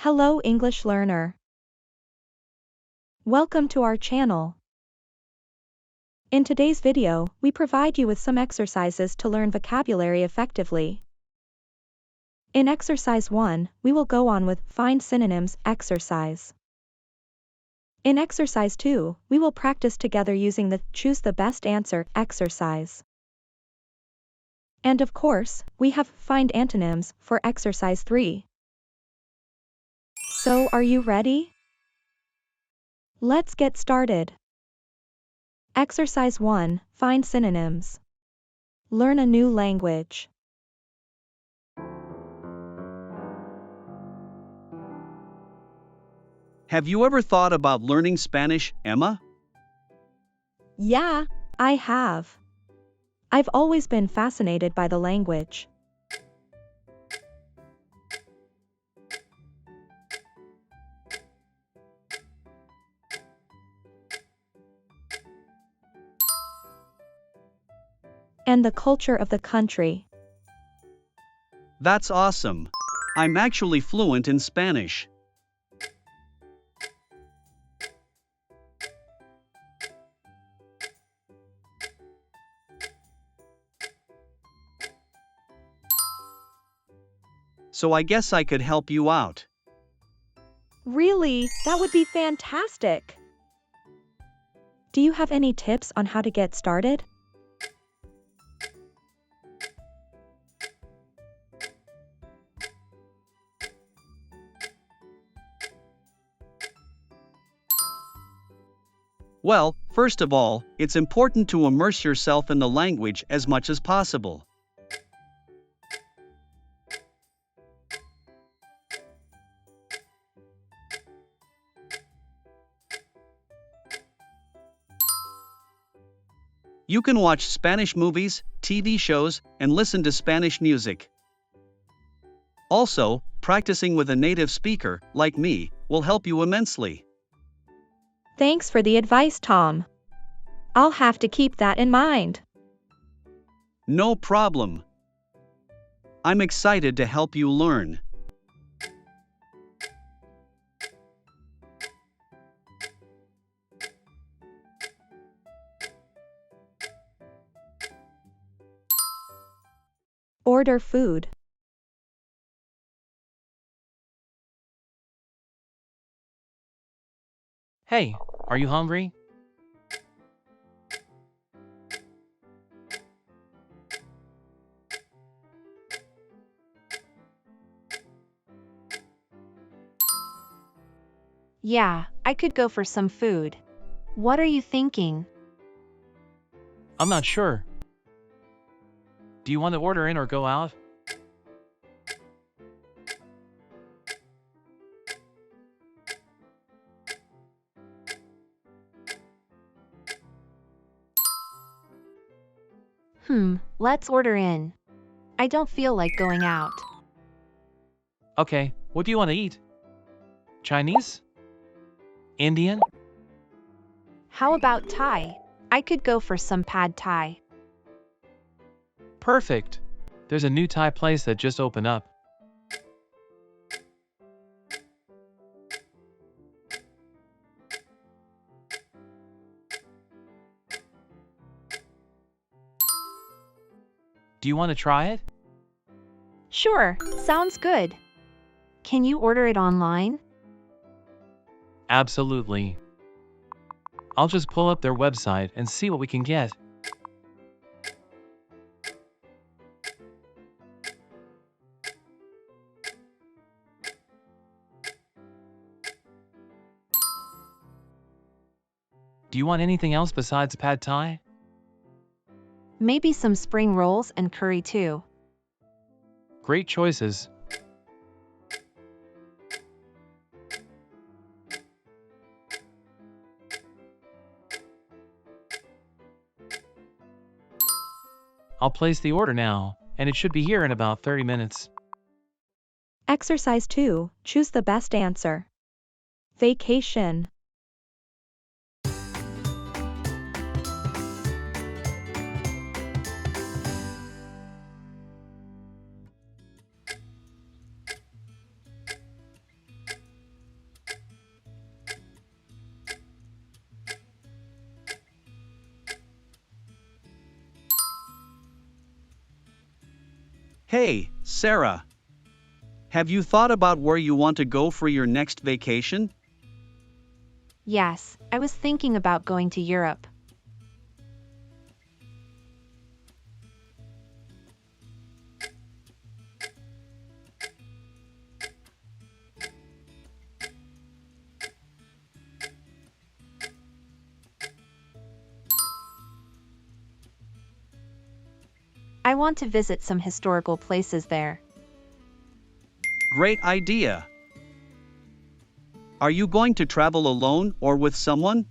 Hello English learner. Welcome to our channel. In today's video, we provide you with some exercises to learn vocabulary effectively. In exercise 1, we will go on with Find Synonyms exercise. In exercise 2, we will practice together using the Choose the Best Answer exercise. And of course, we have Find Antonyms for exercise 3. So are you ready? Let's get started. Exercise 1, Find synonyms. Learn a new language. Have you ever thought about learning Spanish, Emma? Yeah, I have. I've always been fascinated by the language. And the culture of the country. That's awesome. I'm actually fluent in Spanish. So I guess I could help you out. Really? That would be fantastic. Do you have any tips on how to get started? Well, first of all, it's important to immerse yourself in the language as much as possible. You can watch Spanish movies, TV shows, and listen to Spanish music. Also, practicing with a native speaker, like me, will help you immensely. Thanks for the advice, Tom. I'll have to keep that in mind. No problem. I'm excited to help you learn. Order food. Hey, are you hungry? Yeah, I could go for some food. What are you thinking? I'm not sure. Do you want to order in or go out? Let's order in. I don't feel like going out. Okay, what do you want to eat? Chinese? Indian? How about Thai? I could go for some pad Thai. Perfect. There's a new Thai place that just opened up. Do you want to try it? Sure, sounds good. Can you order it online? Absolutely. I'll just pull up their website and see what we can get. Do you want anything else besides pad Thai? Maybe some spring rolls and curry too. Great choices. I'll place the order now, and it should be here in about 30 minutes. Exercise 2, Choose the best answer. Vacation. Hey, Sarah. Have you thought about where you want to go for your next vacation? Yes, I was thinking about going to Europe. I want to visit some historical places there. Great idea. Are you going to travel alone or with someone?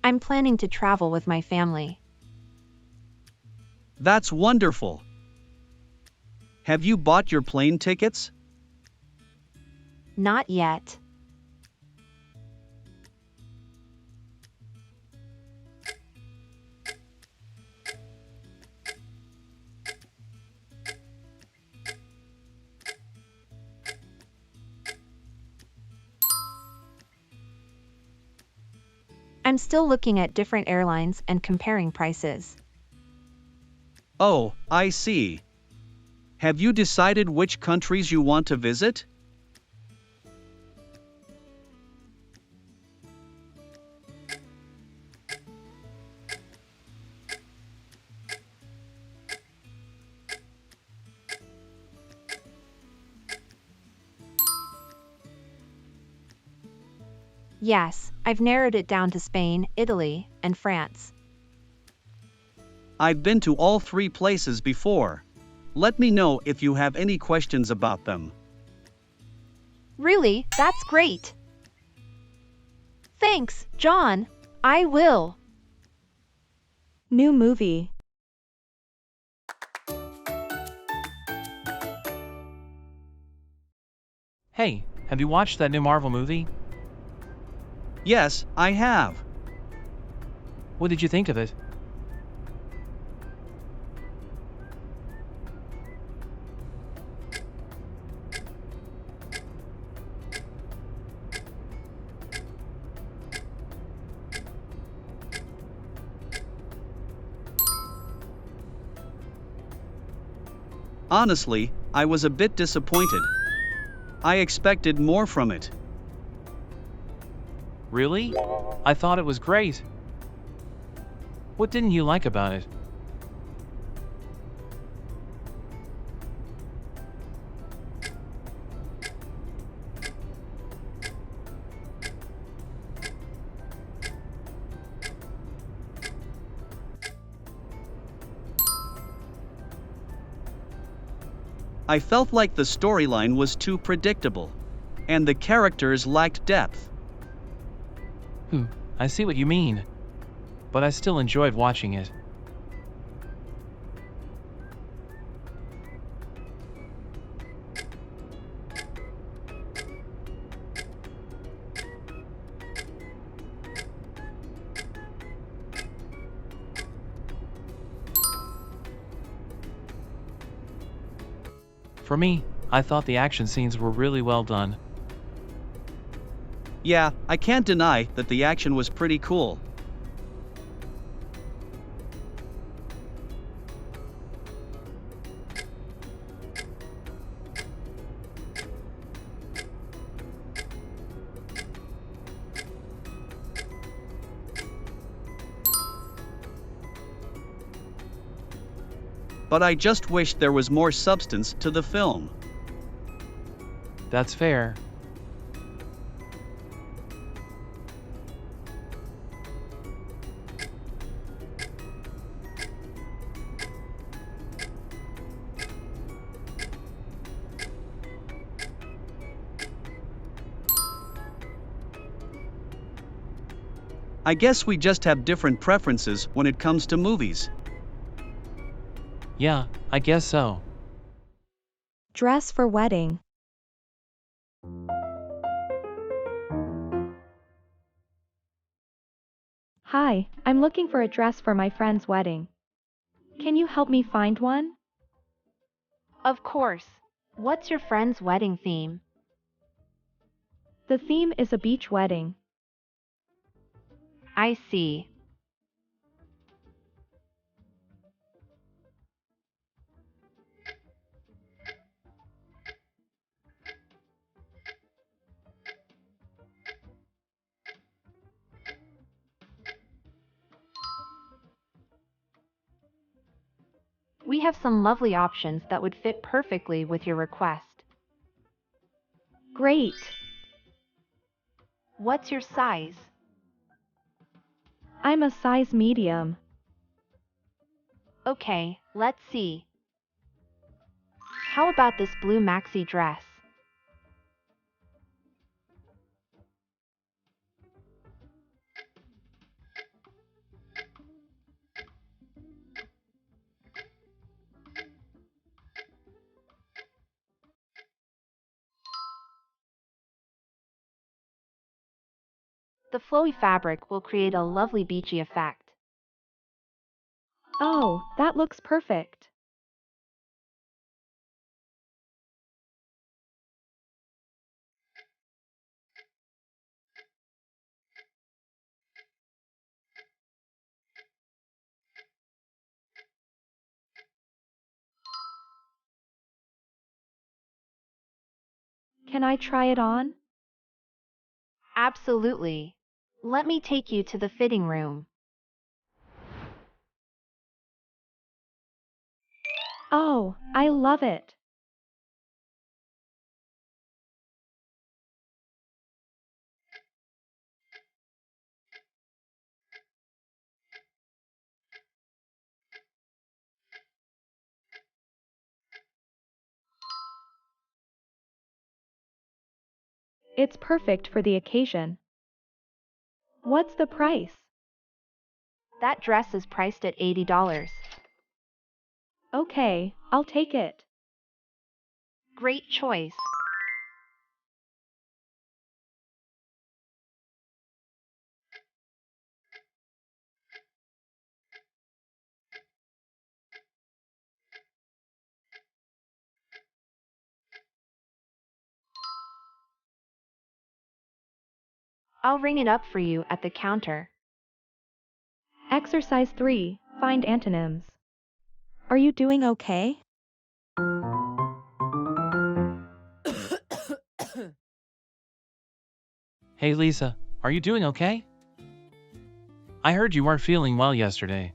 I'm planning to travel with my family. That's wonderful. Have you bought your plane tickets? Not yet. I'm still looking at different airlines and comparing prices. Oh, I see. Have you decided which countries you want to visit? Yes, I've narrowed it down to Spain, Italy, and France. I've been to all three places before. Let me know if you have any questions about them. Really, that's great. Thanks, John. I will. New movie. Hey, have you watched that new Marvel movie? Yes, I have. What did you think of it? Honestly, I was a bit disappointed. I expected more from it. Really? I thought it was great. What didn't you like about it? I felt like the storyline was too predictable, and the characters lacked depth. I see what you mean. But I still enjoyed watching it. For me, I thought the action scenes were really well done. Yeah, I can't deny that the action was pretty cool. But I just wish there was more substance to the film. That's fair. I guess we just have different preferences when it comes to movies. Yeah, I guess so. Dress for wedding. Hi, I'm looking for a dress for my friend's wedding. Can you help me find one? Of course. What's your friend's wedding theme? The theme is a beach wedding. I see. We have some lovely options that would fit perfectly with your request. Great. What's your size? I'm a size medium. Okay, let's see. How about this blue maxi dress? The flowy fabric will create a lovely beachy effect. Oh, that looks perfect. Can I try it on? Absolutely. Let me take you to the fitting room. Oh, I love it. It's perfect for the occasion. What's the price? That dress is priced at $80. Okay, I'll take it. Great choice. I'll ring it up for you at the counter. Exercise 3. Find antonyms. Are you doing okay? Hey Lisa, are you doing okay? I heard you weren't feeling well yesterday.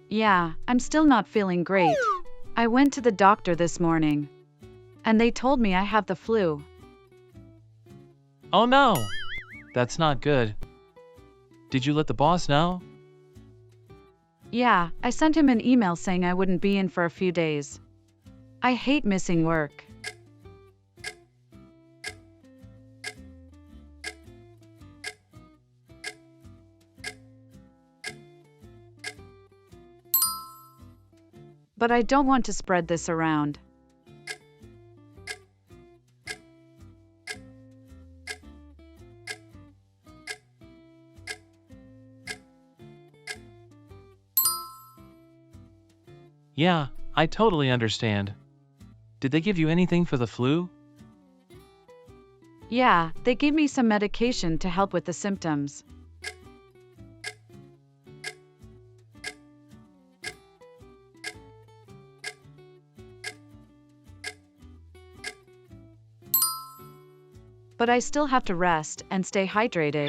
Yeah, I'm still not feeling great. I went to the doctor this morning, and they told me I have the flu. Oh no! That's not good. Did you let the boss know? Yeah, I sent him an email saying I wouldn't be in for a few days. I hate missing work. But I don't want to spread this around. Yeah, I totally understand. Did they give you anything for the flu? Yeah, they gave me some medication to help with the symptoms. But I still have to rest and stay hydrated.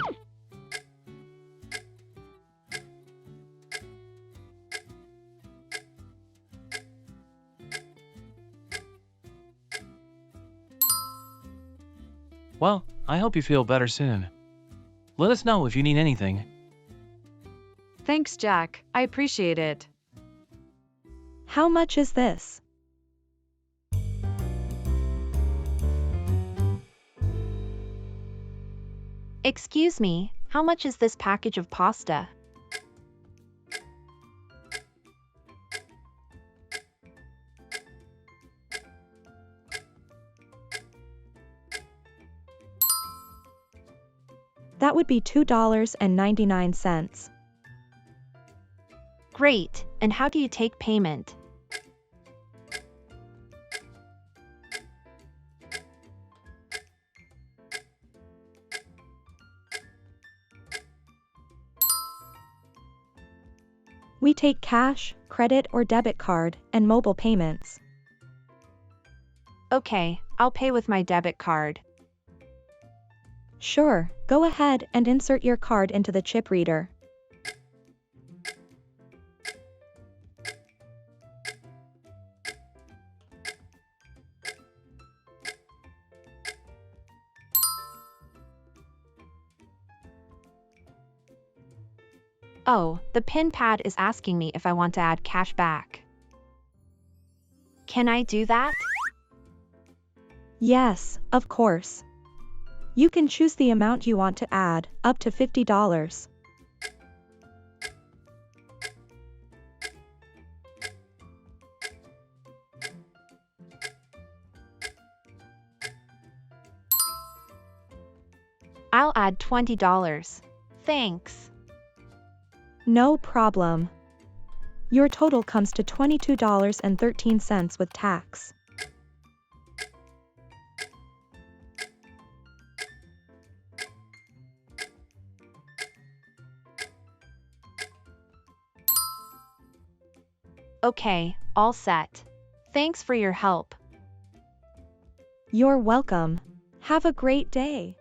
Well, I hope you feel better soon. Let us know if you need anything. Thanks, Jack. I appreciate it. How much is this? Excuse me, how much is this package of pasta? That would be $2.99. Great, and how do you take payment? We take cash, credit or debit card, and mobile payments. Okay, I'll pay with my debit card. Sure, go ahead and insert your card into the chip reader. Oh, the PIN pad is asking me if I want to add cash back. Can I do that? Yes, of course. You can choose the amount you want to add, up to $50. I'll add $20. Thanks. No problem. Your total comes to $22.13 with tax. Okay, all set. Thanks for your help. You're welcome. Have a great day.